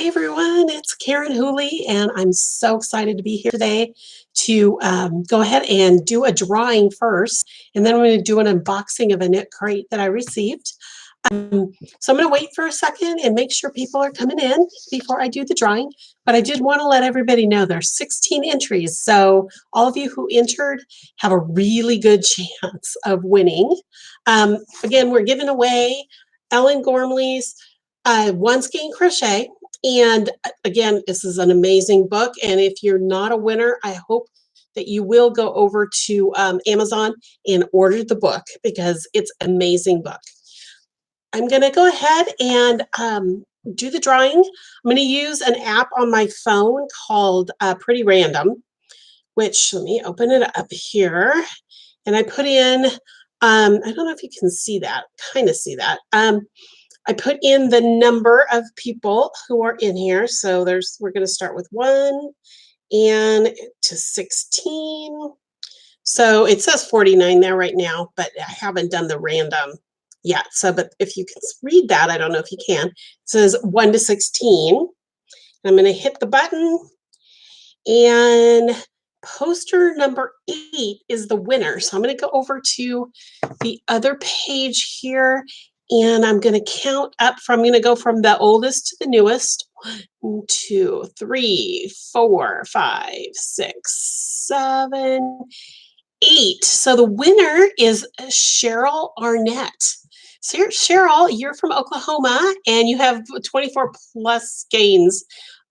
everyone, it's Karen Hooley, and I'm so excited to be here today to go ahead and do a drawing first, and then I'm going to do an unboxing of a KnitCrate that I received. So I'm going to wait for a second and make sure people are coming in before I do the drawing, but I did want to let everybody know there's 16 entries, so all of you who entered have a really good chance of winning. Again, we're giving away Ellen Gormley's One-Skein Crochet. And again, this is an amazing book. And if you're not a winner, I hope that you will go over to Amazon and order the book because it's an amazing book. I'm going to go ahead and do the drawing. I'm going to use an app on my phone called Pretty Random, which let me open it up here. And I put in, I don't know if you can see that, kind of see that. I put in the number of people who are in here. So we're going to start with 1 and to 16. So it says 49 there right now, but I haven't done the random yet. So, but if you can read that, I don't know if you can. It says 1 to 16. I'm going to hit the button, and poster number 8 is the winner. So I'm going to go over to the other page here. And I'm going to count up from, I'm going to go from the oldest to the newest. 1, 2, 3, 4, 5, 6, 7, 8. So the winner is Cheryl Arnett. So Cheryl, you're from Oklahoma and you have 24 plus skeins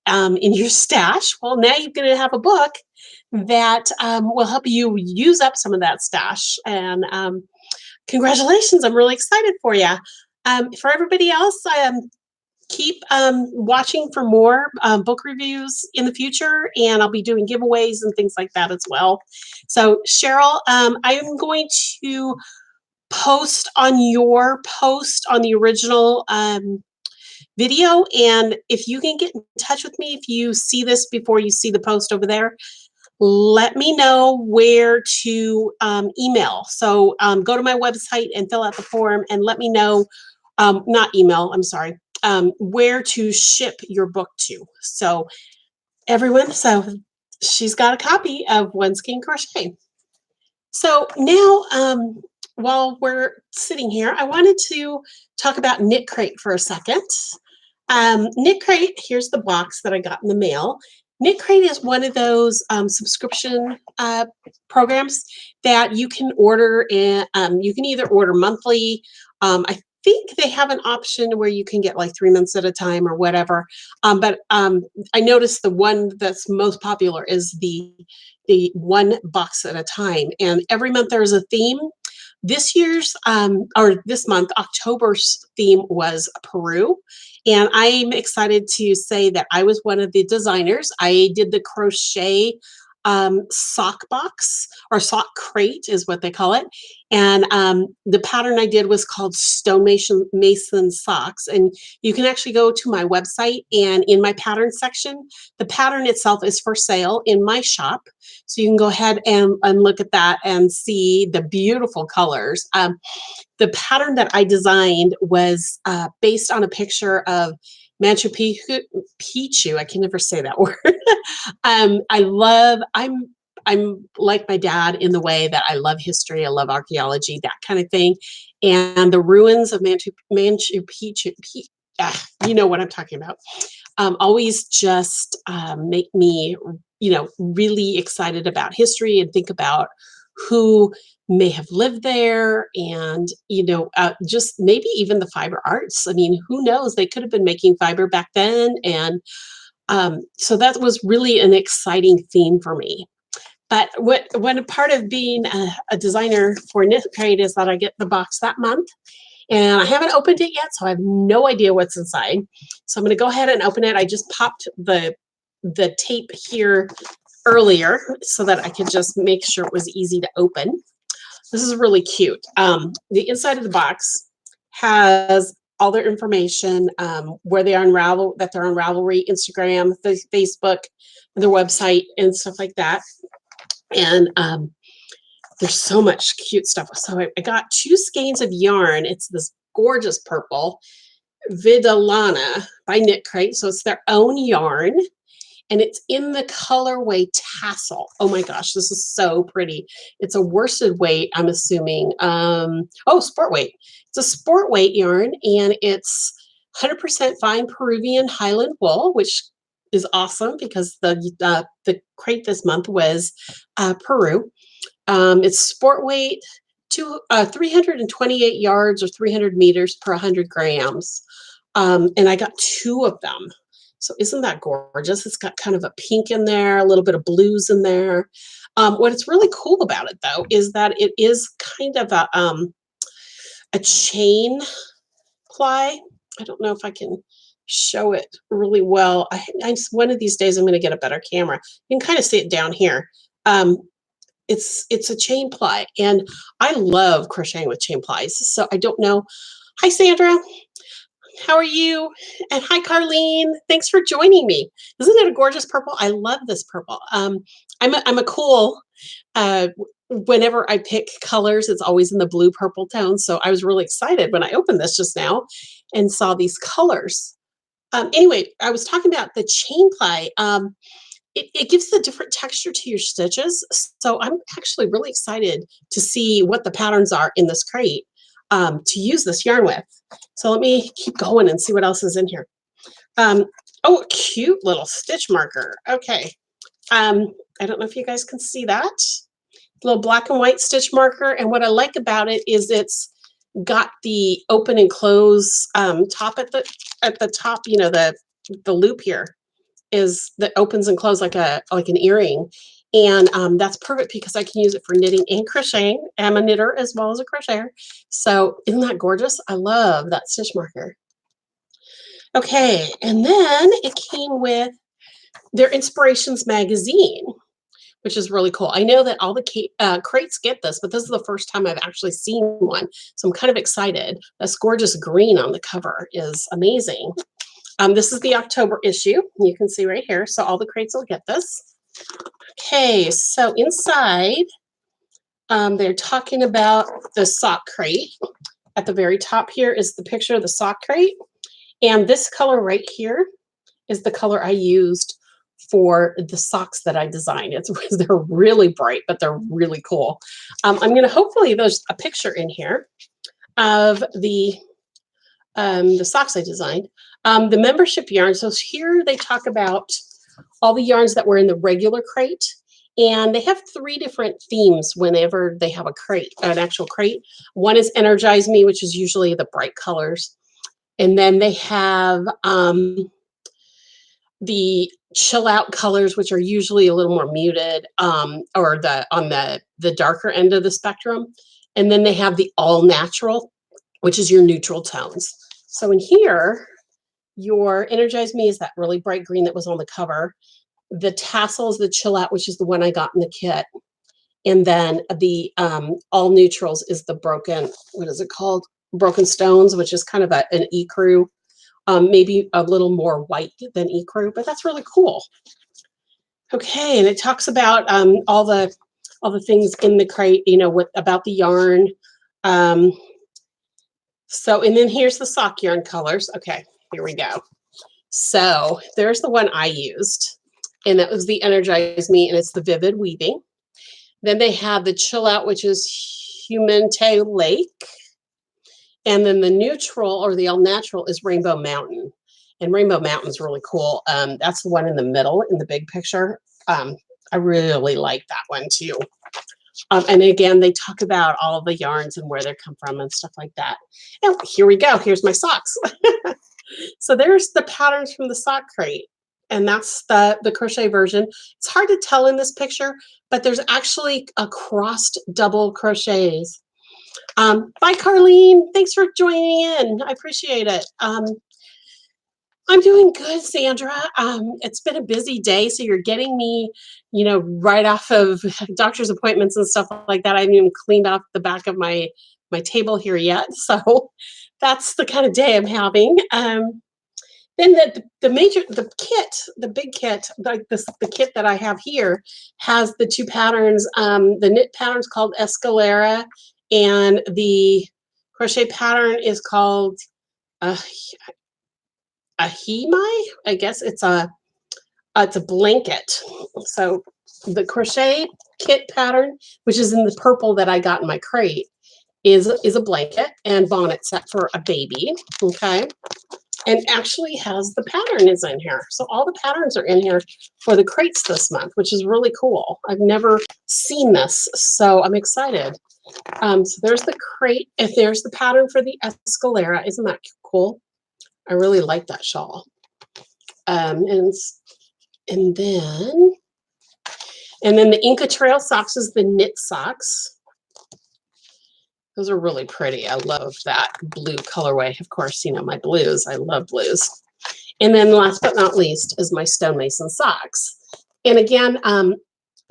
in your stash. Well, now you're going to have a book that will help you use up some of that stash. And congratulations, I'm really excited for you. For everybody else, keep watching for more book reviews in the future, and I'll be doing giveaways and things like that as well. So Cheryl, I'm going to post on your post on the original video, and if you can get in touch with me if you see this before you see the post over there, let me know where to email. So go to my website and fill out the form and let me know, not email, I'm sorry, where to ship your book to. So everyone, so she's got a copy of One-Skein Crochet. So now, while we're sitting here, I wanted to talk about KnitCrate for a second. KnitCrate, here's the box that I got in the mail. KnitCrate is one of those subscription programs that you can order, and you can either order monthly. I think they have an option where you can get like 3 months at a time or whatever. But I noticed the one that's most popular is the one box at a time. And every month there's a theme. This year's, or this month, October's theme was Peru. And I'm excited to say that I was one of the designers. I did the crochet sock box, or sock crate is what they call it. And the pattern I did was called Stonemason Socks. And you can actually go to my website, and in my pattern section, the pattern itself is for sale in my shop. So you can go ahead and look at that and see the beautiful colors. The pattern that I designed was based on a picture of Machu Picchu. I can never say that word. I'm like my dad in the way that I love history, I love archaeology, that kind of thing. And the ruins of Machu Picchu, you know what I'm talking about, always just make me, really excited about history and think about who may have lived there, and just maybe even the fiber arts. I mean, who knows, they could have been making fiber back then. And so that was really an exciting theme for me. But when a part of being a designer for KnitCrate is that I get the box that month, and I haven't opened it yet, so I have no idea what's inside. So I'm going to go ahead and open it. I just popped the tape here earlier so that I could just make sure it was easy to open. This is really cute. The inside of the box has all their information, where they are that they're on Ravelry, Instagram, Facebook, their website, and stuff like that. And there's so much cute stuff. So I got 2 skeins of yarn. It's this gorgeous purple, Vidalana by KnitCrate. So it's their own yarn. And it's in the colorway tassel. Oh my gosh, this is so pretty. It's a worsted weight, I'm assuming. Oh, sport weight. It's a sport weight yarn, and it's 100% fine Peruvian Highland wool, which is awesome because the crate this month was Peru. It's sport weight, 328 yards or 300 meters per 100 grams. And I got 2 of them. So isn't that gorgeous? It's got kind of a pink in there, a little bit of blues in there. What is really cool about it, though, is that it is kind of a chain ply. I don't know if I can show it really well. One of these days I'm going to get a better camera. You can kind of see it down here. It's a chain ply, and I love crocheting with chain plies. So I don't know. Hi, Sandra. How are you? And hi, Carlene. Thanks for joining me. Isn't it a gorgeous purple? I love this purple. I'm a cool. Whenever I pick colors, it's always in the blue purple tone. So I was really excited when I opened this just now and saw these colors. Anyway, I was talking about the chain ply. It gives a different texture to your stitches. So I'm actually really excited to see what the patterns are in this crate to use this yarn with. So let me keep going and see what else is in here. Oh, a cute little stitch marker. Okay. I don't know if you guys can see that. Little black and white stitch marker. And what I like about it is it's got the open and close top at the top, you know, the loop here is that opens and closes like an earring. And that's perfect because I can use it for knitting and crocheting. I'm a knitter as well as a crocheter. So isn't that gorgeous? I love that stitch marker. Okay, and then it came with their Inspirations magazine, which is really cool. I know that all the crates get this, but this is the first time I've actually seen one. So I'm kind of excited. This gorgeous green on the cover is amazing. This is the October issue. You can see right here. So all the crates will get this. Okay, so inside, they're talking about the sock crate. At the very top here is the picture of the sock crate. And this color right here is the color I used for the socks that I designed. They're really bright, but they're really cool. I'm going to hopefully there's a picture in here of the socks I designed. The membership yarn. So here they talk about all the yarns that were in the regular crate. And they have 3 different themes whenever they have a crate, an actual crate. One is Energize Me, which is usually the bright colors. And then they have the chill out colors, which are usually a little more muted, or on the darker end of the spectrum. And then they have the all natural, which is your neutral tones. So in here, your Energize Me is that really bright green that was on the cover. The tassels, the chill out, which is the one I got in the kit. And then the all neutrals is the broken, what is it called? Broken Stones, which is kind of an ecru, maybe a little more white than ecru, but that's really cool. Okay, and it talks about all the things in the crate, you know, about the yarn. So, and then here's the sock yarn colors. Okay, here we go. So there's the one I used, and that was the Energize Me, and it's the Vivid Weaving. Then they have the Chill Out, which is Humante Lake. And then the neutral or the all natural is Rainbow Mountain. And Rainbow Mountain's really cool. That's the one in the middle in the big picture. I really like that one too. And again, they talk about all the yarns and where they come from and stuff like that. And here we go. Here's my socks. So there's the patterns from the sock crate. And that's the crochet version. It's hard to tell in this picture, but there's actually a crossed double crochets. Bye, Carlene. Thanks for joining in. I appreciate it. I'm doing good, Sandra. It's been a busy day, so you're getting me, you know, right off of doctor's appointments and stuff like that. I haven't even cleaned off the back of my table here yet, so that's the kind of day I'm having. Then the big kit, like the kit that I have here has the 2 patterns. The knit pattern's called Escalera, and the crochet pattern is called a, a hemai. I guess it's a blanket. So the crochet kit pattern, which is in the purple that I got in my crate, is a blanket and bonnet set for a baby. Okay. And actually has the pattern is in here. So all the patterns are in here for the crates this month, which is really cool. I've never seen this, so I'm excited. So there's the crate, and there's the pattern for the escalera. Isn't that cool? I really like that shawl. And then the Inca Trail socks is the knit socks. Those are really pretty. I love that blue colorway. Of course, you know my blues. I love blues. And then last but not least is my Stonemason socks. And again,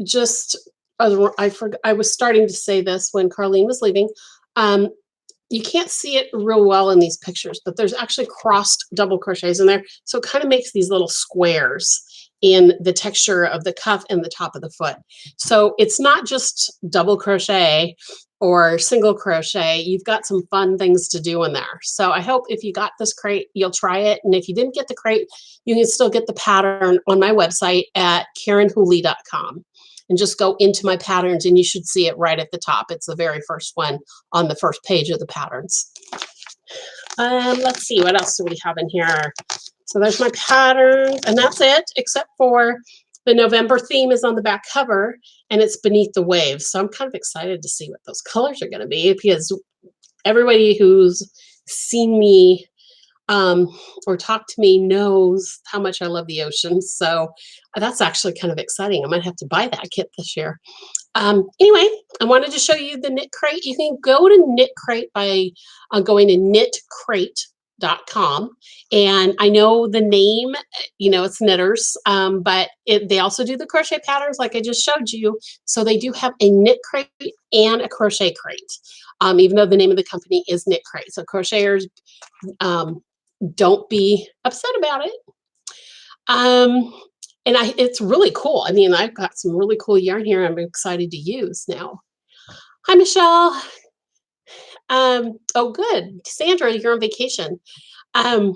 just I was starting to say this when Carlene was leaving. You can't see it real well in these pictures, but there's actually crossed double crochets in there. So it kind of makes these little squares in the texture of the cuff and the top of the foot. So it's not just double crochet or single crochet. You've got some fun things to do in there. So I hope if you got this crate, you'll try it. And if you didn't get the crate, you can still get the pattern on my website at KarenHooley.com. And just go into my patterns and you should see it right at the top. It's the very first one on the first page of the patterns. Let's see, what else do we have in here? So there's my patterns, and that's it, except for the November theme is on the back cover, and it's Beneath the Waves. So I'm kind of excited to see what those colors are going to be, because everybody who's seen me or talked to me knows how much I love the ocean. So that's actually kind of exciting. I might have to buy that kit this year. Anyway, I wanted to show you the KnitCrate. You can go to KnitCrate by going to KnitCrate.com. And I know the name, you know, it's knitters, but they also do the crochet patterns like I just showed you. So they do have a knit crate and a crochet crate, even though the name of the company is KnitCrate. So crocheters, don't be upset about it. And it's really cool. I mean, I've got some really cool yarn here I'm excited to use now. Hi, Michelle. Oh, good. Sandra, you're on vacation. I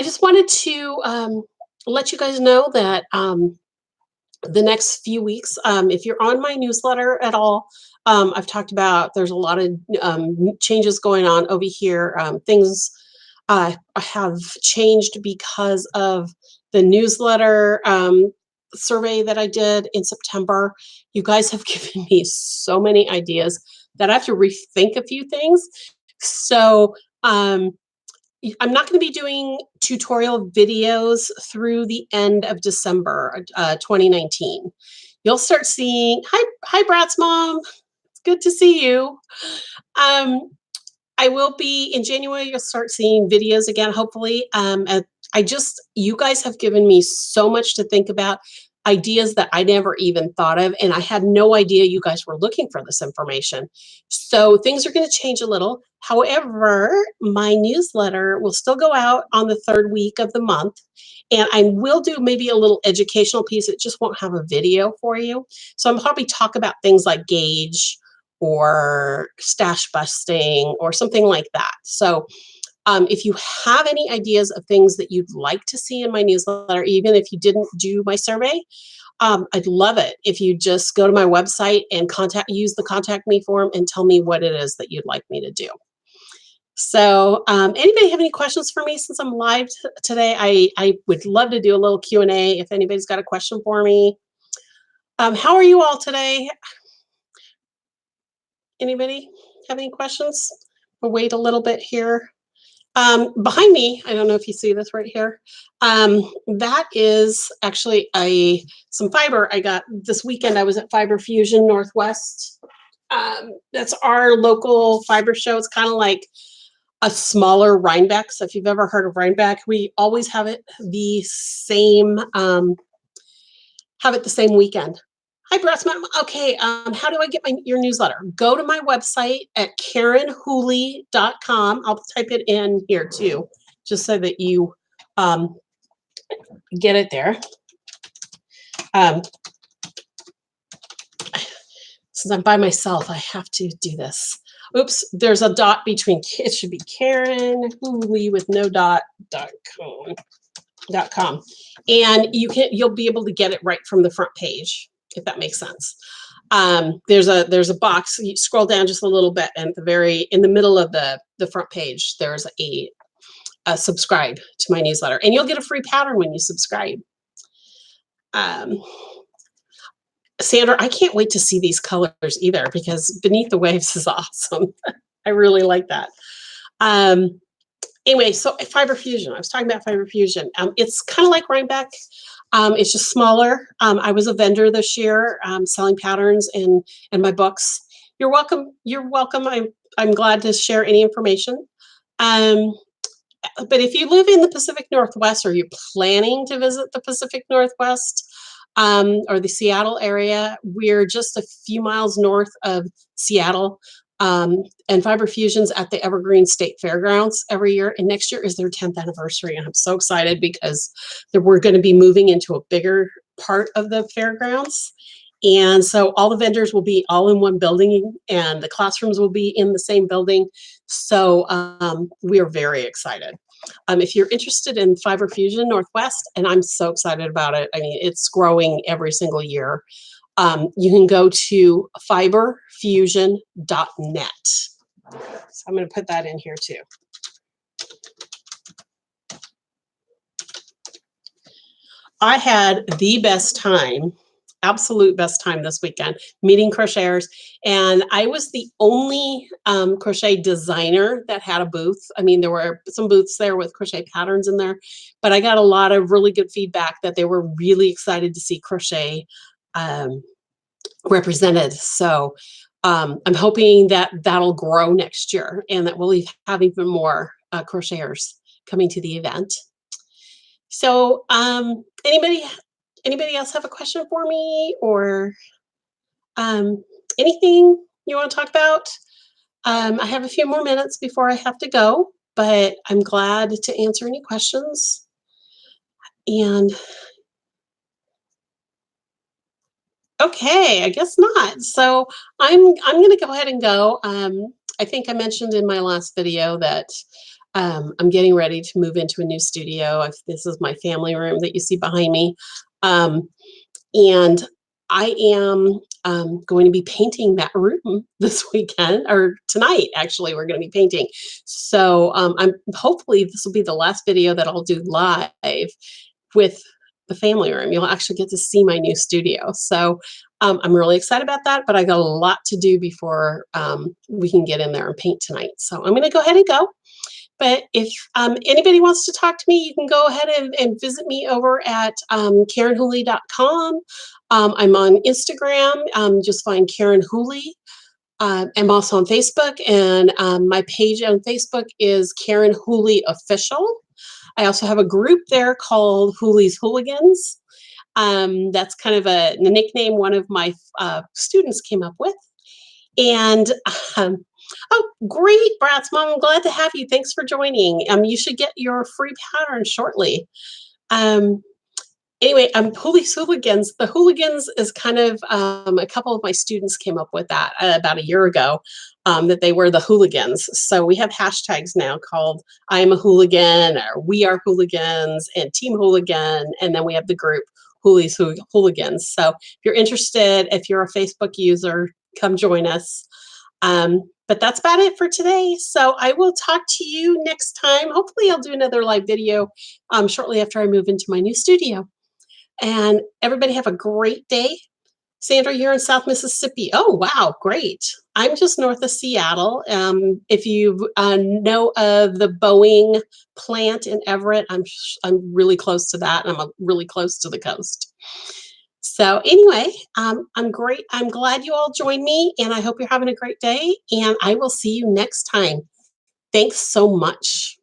just wanted to let you guys know that the next few weeks, if you're on my newsletter at all, I've talked about there's a lot of changes going on over here. Things have changed because of the newsletter survey that I did in September. You guys have given me so many ideas that I have to rethink a few things. So I'm not going to be doing tutorial videos through the end of December 2019. You'll start seeing, hi Brat's mom. It's good to see you. I will be in January. You'll start seeing videos again, hopefully. You guys have given me so much to think about, ideas that I never even thought of, and I had no idea you guys were looking for this information. So things are going to change a little. However, my newsletter will still go out on the third week of the month, and I will do maybe a little educational piece. It just won't have a video for you. So I'm probably talk about things like gauge or stash busting or something like that. So if you have any ideas of things that you'd like to see in my newsletter, even if you didn't do my survey, I'd love it if you just go to my website and use the contact me form and tell me what it is that you'd like me to do. So anybody have any questions for me since I'm live today? I would love to do a little Q&A if anybody's got a question for me. How are you all today? Anybody have any questions? We'll wait a little bit here. Behind me, I don't know if you see this right here. That is actually some fiber I got this weekend. I was at Fiber Fusion Northwest. That's our local fiber show. It's kind of like a smaller Rhinebeck. So if you've ever heard of Rhinebeck, we always have it the same weekend. Hi, Breastman. Okay, how do I get your newsletter? Go to my website at KarenHooley.com. I'll type it in here too, just so that you get it there. Since I'm by myself, I have to do this. Oops, there's a dot between, it should be Karen Hooley with no dot.com. And you'll be able to get it right from the front page, if that makes sense. There's a box. You scroll down just a little bit, and in the middle of the front page, there's a subscribe to my newsletter, and you'll get a free pattern when you subscribe. Sandra, I can't wait to see these colors either, because Beneath the Waves is awesome. I really like that. Anyway, so Fiber Fusion. I was talking about Fiber Fusion. It's kind of like Rhinebeck. It's just smaller. I was a vendor this year, selling patterns and my books. You're welcome. You're welcome. I'm glad to share any information. But if you live in the Pacific Northwest, or you're planning to visit the Pacific Northwest, or the Seattle area, we're just a few miles north of Seattle. And Fiber Fusion's at the Evergreen State Fairgrounds every year. And next year is their 10th anniversary. And I'm so excited because we're going to be moving into a bigger part of the fairgrounds. And so all the vendors will be all in one building, and the classrooms will be in the same building. So we are very excited. If you're interested in Fiber Fusion Northwest, and I'm so excited about it. I mean, it's growing every single year. You can go to fiberfusion.net. So I'm going to put that in here too. I had the best time, absolute best time this weekend, meeting crocheters. And I was the only crochet designer that had a booth. I mean, there were some booths there with crochet patterns in there, but I got a lot of really good feedback that they were really excited to see crochet represented. So I'm hoping that that'll grow next year, and that we'll have even more crocheters coming to the event. So anybody else have a question for me, or anything you want to talk about? I have a few more minutes before I have to go, but I'm glad to answer any questions. And okay, I guess not. So I'm going to go ahead and go. I think I mentioned in my last video that I'm getting ready to move into a new studio. This is my family room that you see behind me. And I am going to be painting that room this weekend, or tonight, actually, we're going to be painting. So hopefully this will be the last video that I'll do live with the family room. You'll actually get to see my new studio. So I'm really excited about that, but I got a lot to do before we can get in there and paint tonight. So I'm going to go ahead and go. But if anybody wants to talk to me, you can go ahead and visit me over at KarenHooley.com. I'm on Instagram. Just find Karen Hooley. I'm also on Facebook, and my page on Facebook is Karen Hooley Official. I also have a group there called Hooley's Hooligans. That's kind of a nickname one of my students came up with. And oh, great, Bratz Mom. I'm glad to have you. Thanks for joining. You should get your free pattern shortly. Anyway, Hooley's Hooligans. The Hooligans is kind of a couple of my students came up with that about a year ago, that they were the hooligans. So we have hashtags now called I am a hooligan, or we are hooligans, and Team Hooligan. And then we have the group Hooley's Hooligans. So if you're interested, if you're a Facebook user, come join us. But that's about it for today. So I will talk to you next time. Hopefully I'll do another live video shortly after I move into my new studio. And everybody have a great day. Sandra, you're in South Mississippi. Oh, wow, great. I'm just north of Seattle. If you know of the Boeing plant in Everett, I'm really close to that, and I'm really close to the coast. So anyway, I'm great. I'm glad you all joined me, and I hope you're having a great day, and I will see you next time. Thanks so much.